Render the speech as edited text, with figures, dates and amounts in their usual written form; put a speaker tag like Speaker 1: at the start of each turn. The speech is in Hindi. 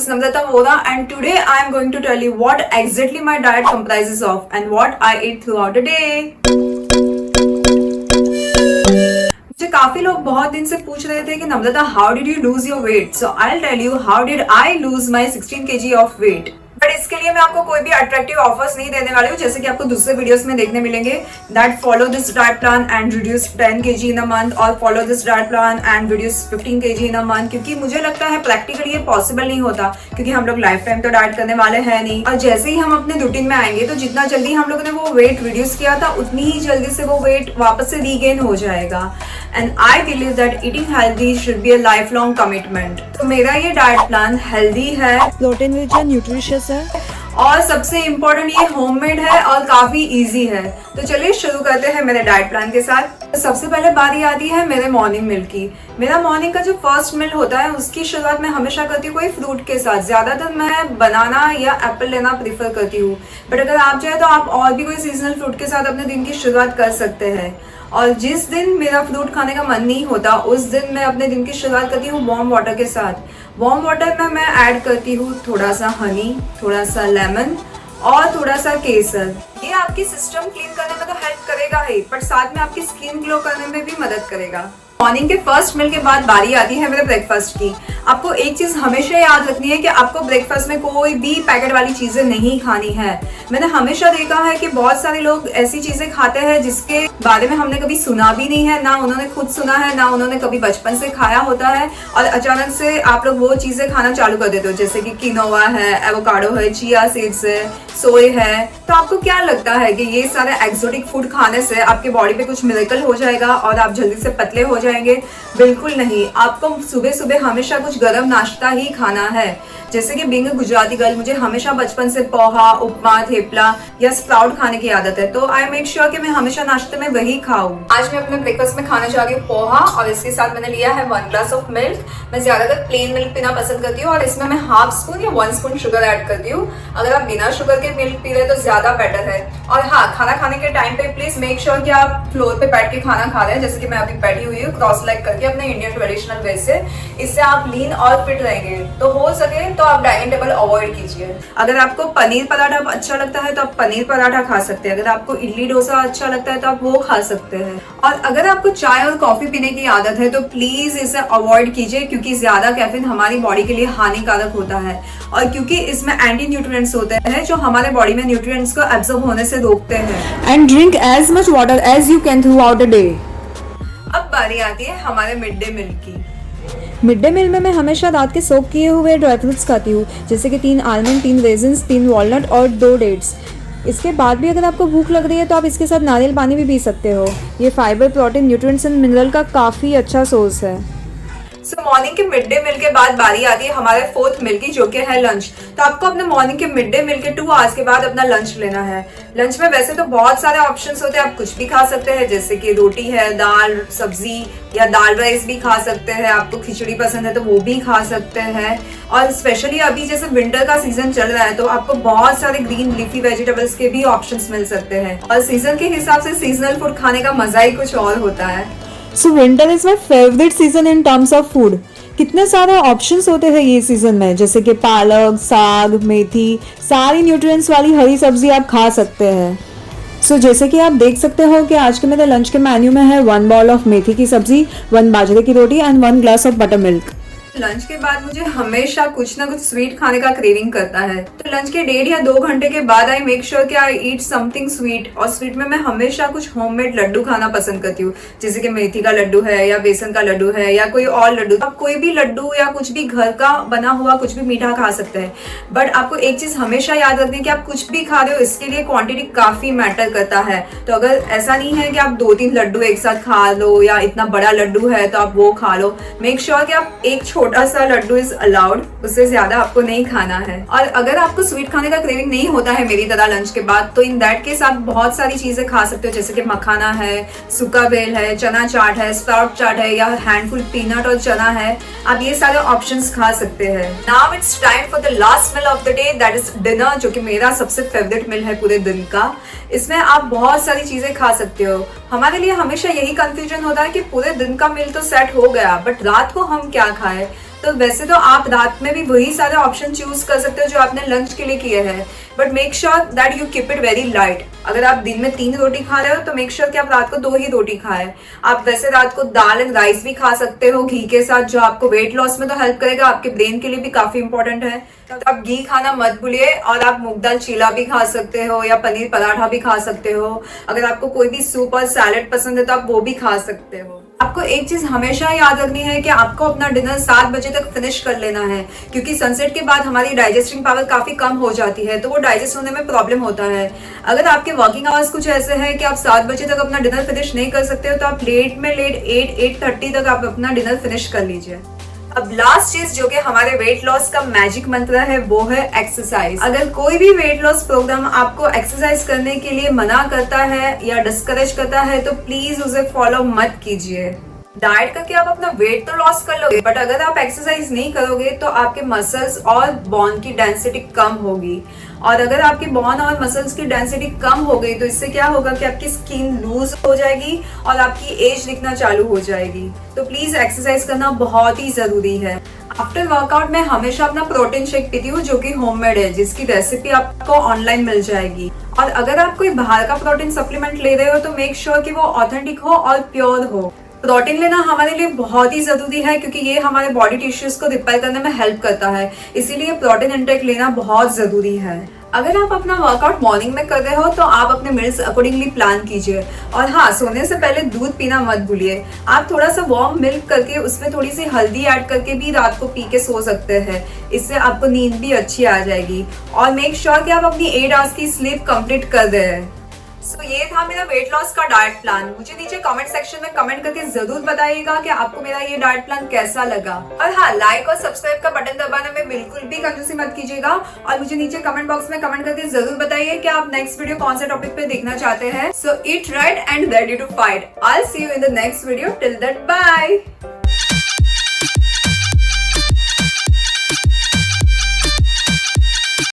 Speaker 1: Namrata Vora and today I am going to tell you what exactly my diet comprises of and what I eat throughout the day. मुझे काफी लोग बहुत दिन से पूछ रहे थे कि Namrata how did you lose your weight, so I tell you how did I lose my 16 kg of weight. But इसके लिए मैं आपको कोई भी अट्रैक्टिव ऑफर्स नहीं देने वाली हूँ, जैसे कि आपको दूसरे वीडियोस में देखने मिलेंगे that follow this diet plan and reduce 10 kg in a month और follow this diet plan and reduce 15 kg in a month, क्योंकि मुझे लगता है प्रैक्टिकली ये पॉसिबल नहीं होता, क्योंकि हम लोग लाइफ टाइम तो डाइट करने वाले हैं नहीं. और जैसे ही हम अपने रूटीन में आएंगे तो जितना जल्दी हम लोगों ने वो वेट रिड्यूस किया था उतनी ही जल्दी से वो वेट वापस से रीगेन हो जाएगा. And I believe that eating healthy should be a life long commitment. तो मेरा ये डाइट प्लान हेल्दी है,
Speaker 2: प्रोटीन रिच है, न्यूट्रिशियस है
Speaker 1: और सबसे इम्पोर्टेंट ये होममेड है और काफी इजी है. तो चलिए शुरू करते हैं मेरे डाइट प्लान के साथ. सबसे पहले बारी आती है मेरे मॉर्निंग मील की. मेरा मॉर्निंग का जो फर्स्ट मील होता है उसकी शुरुआत मैं हमेशा करती हूँ कोई फ्रूट के साथ. ज्यादातर मैं बनाना या एप्पल लेना प्रीफर करती हूँ, बट अगर आप चाहे तो आप और भी कोई सीजनल फ्रूट के साथ अपने दिन की शुरुआत कर सकते हैं. और जिस दिन मेरा फ्रूट खाने का मन नहीं होता उस दिन मैं अपने दिन की शुरुआत करती हूँ वार्म वाटर के साथ. वार्म वाटर में मैं ऐड करती हूँ थोड़ा सा हनी, थोड़ा सा लेमन और थोड़ा सा केसर. ये आपकी सिस्टम क्लीन करने में तो हेल्प करेगा ही, बट साथ में आपकी स्किन ग्लो करने में भी मदद करेगा. मॉर्निंग के फर्स्ट मील के बाद बारी आती है मेरे ब्रेकफास्ट की. आपको एक चीज हमेशा याद रखनी है कि आपको ब्रेकफास्ट में कोई भी पैकेट वाली चीजें नहीं खानी है. मैंने हमेशा देखा है कि बहुत सारे लोग ऐसी चीजें खाते हैं जिसके बारे में हमने कभी सुना भी नहीं है, ना उन्होंने खुद सुना है, ना उन्होंने कभी बचपन से खाया होता है, और अचानक से आप लोग वो चीजें खाना चालू कर देते हो, जैसे कि किनोवा है, एवोकाडो है, चिया सीड्स है, सोए है. तो आपको क्या लगता है कि ये सारे एक्सोटिक फूड खाने से आपके बॉडी पे कुछ मिरेकल हो जाएगा और आप जल्दी से पतले हो जाएंगे? बिल्कुल नहीं. आपको सुबह सुबह हमेशा कुछ गरम नाश्ता ही खाना है. जैसे कि बीइंग अ गुजराती गर्ल मुझे हमेशा बचपन से पोहा, उपमा, थेपला या स्प्राउट खाने की आदत है, तो आई मेक श्योर कि मैं हमेशा नाश्ते में वही खाऊं. आज मैं अपने ब्रेकफास्ट में खाने जा रही हूँ पोहा, और इसके साथ मैंने लिया है 1 ग्लास ऑफ मिल्क. मैं ज्यादातर प्लेन मिल्क पीना पसंद करती हूँ और इसमें मैं हाफ स्पून या 1 स्पून शुगर ऐड करती हूँ. अगर आप बिना शुगर के मिल्क पी रहे तो ज्यादा बेटर है. और हाँ, खाना खाने के टाइम पे प्लीज मेक श्योर कि आप फ्लोर पे बैठ के खाना खा रहे हैं, जैसे कि मैं अभी बैठी हुई हूँ क्रॉस लेग करके अपने इंडियन ट्रेडिशनल वे से. इससे आप लीन और फिट रहेंगे. तो हो सके तो आप डाइनिंग टेबल अवॉइड कीजिए. अगर आपको पनीर पराठा अच्छा लगता है तो आप पनीर पराठा खा सकते हैं. अगर आपको इडली डोसा अच्छा लगता है तो आप वो खा सकते हैं. और अगर आपको चाय और कॉफी पीने की आदत है तो प्लीज इसे अवॉइड कीजिए, क्योंकि ज्यादा कैफीन हमारी बॉडी के लिए हानिकारक होता है, और क्योंकि इसमें एंटी न्यूट्रिएंट्स होते हैं जो हमारे बॉडी में न्यूट्रिएंट्स को एब्जॉर्ब होने से रोकते हैं.
Speaker 2: And drink as much water as you can throughout the day.
Speaker 1: अब बारी आती है हमारे मिड डे मील की.
Speaker 2: मिड डे मील में मैं हमेशा रात के सोक किए हुए ड्राई फ्रूट्स खाती हूँ, जैसे कि 3 आलमंड, 3 रेजिन्स, 3 वॉलनट और 2 डेट्स. इसके बाद भी अगर आपको भूख लग रही है तो आप इसके साथ नारियल पानी भी पी सकते हो. ये fibre, protein, nutrients and mineral का काफ़ी अच्छा सोर्स है.
Speaker 1: सो मॉर्निंग के मिड डे मील के बाद बारी आती है हमारे फोर्थ मील की, जो कि है लंच. तो आपको अपने मॉर्निंग के मिड डे मील के 2 आवर्स के बाद अपना लंच लेना है. लंच में वैसे तो बहुत सारे ऑप्शंस होते हैं, आप कुछ भी खा सकते हैं, जैसे कि रोटी है, दाल सब्जी या दाल राइस भी खा सकते हैं. आपको खिचड़ी पसंद है तो वो भी खा सकते हैं. और स्पेशली अभी जैसे विंटर का सीजन चल रहा है तो आपको बहुत सारे ग्रीन लीफी वेजिटेबल्स के भी ऑप्शंस मिल सकते हैं, और सीजन के हिसाब से सीजनल फूड खाने का मजा ही कुछ और होता है.
Speaker 2: So winter is my favourite season in terms of food. कितने सारे ऑप्शंस होते हैं ये सीजन में, जैसे कि पालक, साग, मेथी, सारी न्यूट्रिएंट्स वाली हरी सब्जी आप खा सकते हैं. सो जैसे कि आप देख सकते हो कि आज के मेरे लंच के मेन्यू में है 1 बाउल ऑफ मेथी की सब्जी, 1 बाजरे की रोटी and 1 glass of buttermilk.
Speaker 1: Lunch के बाद मुझे हमेशा कुछ ना कुछ स्वीट खाने का क्रेविंग करता है, तो लंच के 1.5 या 2 घंटे के बाद आई मेक श्योर कि आई ईट समथिंग स्वीट. और स्वीट में मैं हमेशा कुछ होममेड लड्डू खाना पसंद करती हूँ, जैसे कि मेथी का लड्डू है या बेसन का लड्डू है या कोई और लड्डू. आप कोई भी लड्डू या कुछ भी घर का बना हुआ कुछ भी मीठा खा सकते हैं, बट आपको एक चीज हमेशा याद रखनी है कि आप कुछ भी खा रहे हो इसके लिए क्वांटिटी काफी मैटर करता है. तो अगर ऐसा नहीं है कि आप 2-3 लड्डू एक साथ खा लो या इतना बड़ा लड्डू है तो आप वो खा लो. मेक श्योर कि आप एक छोटा सा लड्डू इज अलाउड, उससे ज्यादा आपको नहीं खाना है. और अगर आपको स्वीट खाने का क्रेविंग नहीं होता है मेरी तरह लंच के बाद, तो इन दैट केस आप बहुत सारी चीजें खा सकते हो, जैसे कि मखाना है, सूखा बेल है, चना चाट है, स्प्राउट चाट है, या हैंडफुल पीनट और चना है. आप ये सारे ऑप्शंस खा सकते हैं. Now it's time for the last meal of the day, that is dinner, जो कि मेरा सबसे फेवरेट मील है पूरे दिन का. इसमें आप बहुत सारी चीजें खा सकते हो. हमारे लिए हमेशा यही कंफ्यूजन होता है कि पूरे दिन का मील तो सेट हो गया, बट रात को हम क्या खाएं. तो वैसे तो आप रात में भी वही सारे ऑप्शन चूज कर सकते हो जो आपने लंच के लिए किए हैं, but make sure that you keep it very light. अगर आप दिन में 3 रोटी खा रहे हो तो मेक श्योर कि आप रात को 2 ही रोटी खाएं। आप वैसे रात को दाल एंड राइस भी खा सकते हो घी के साथ, जो आपको वेट लॉस में तो हेल्प करेगा, आपके ब्रेन के लिए भी काफी इंपॉर्टेंट है। तो आप घी खाना मत भूलिए, और आप मूंग दाल चीला भी खा सकते हो या पनीर पराठा भी खा सकते हो। अगर आपको कोई भी सूप और सैलेड पसंद है तो आप वो भी खा सकते हो। आपको एक चीज हमेशा याद रखनी है कि आपको अपना डिनर 7 बजे तक फिनिश कर लेना है, क्योंकि सनसेट के बाद हमारी डाइजेस्टिंग पावर काफी कम हो जाती है, तो वो डाइजेस्ट होने में प्रॉब्लम होता है। अगर आपके वर्किंग आवर्स कुछ ऐसे हैं कि आप 7 बजे तक अपना डिनर फिनिश नहीं कर सकते हो तो आप लेट में लेट 8-8:30 तक आप अपना डिनर फिनिश कर लीजिए। अब लास्ट चीज जो कि हमारे वेट लॉस का मैजिक मंत्र है वो है एक्सरसाइज। अगर कोई भी वेट लॉस प्रोग्राम आपको एक्सरसाइज करने के लिए मना करता है या डिस्करेज करता है तो प्लीज उसे फॉलो मत कीजिए। डाइट करके आप अपना वेट तो लॉस कर लोगे, बट अगर आप एक्सरसाइज नहीं करोगे तो आपके मसल्स और बोन की डेंसिटी कम होगी, और अगर आपकी बोन और मसल्स की डेंसिटी कम हो गई तो इससे क्या होगा कि आपकी स्किन लूज हो जाएगी और आपकी एज दिखना चालू हो जाएगी। तो प्लीज एक्सरसाइज करना बहुत ही जरूरी है। आफ्टर वर्कआउट मैं हमेशा अपना प्रोटीन शेक पीती हूँ जो कि होममेड है, जिसकी रेसिपी आपको ऑनलाइन मिल जाएगी। और अगर आप कोई बाहर का प्रोटीन सप्लीमेंट ले रहे हो तो मेक श्योर कि वो ऑथेंटिक हो और प्योर हो। प्रोटीन लेना हमारे लिए बहुत ही जरूरी है क्योंकि ये हमारे बॉडी टिश्यूज को रिपेयर करने में हेल्प करता है, इसीलिए प्रोटीन इंटेक लेना बहुत जरूरी है। अगर आप अपना वर्कआउट मॉर्निंग में कर रहे हो तो आप अपने मील्स अकॉर्डिंगली प्लान कीजिए। और हाँ, सोने से पहले दूध पीना मत भूलिए। आप थोड़ा सा वार्म मिल्क करके उसमें थोड़ी सी हल्दी ऐड करके भी रात को पी के सो सकते हैं, इससे आपको नींद भी अच्छी आ जाएगी। और मेक श्योर कि आप अपनी 8 आवर्स की स्लीप कंप्लीट कर रहे हैं। सो ये था मेरा वेट लॉस का डाइट प्लान। मुझे नीचे कमेंट सेक्शन में कमेंट करके जरूर बताइएगा कि आपको मेरा ये डाइट प्लान कैसा लगा। और हाँ, लाइक और सब्सक्राइब का बटन दबाने में बिल्कुल भी कंजूसी मत कीजिएगा, और मुझे नीचे कमेंट बॉक्स में कमेंट करके जरूर बताइए कि आप नेक्स्ट वीडियो कौन से टॉपिक पे देखना चाहते हैं। So eat right and ready to fight. I will see you in the next video. Till that, bye.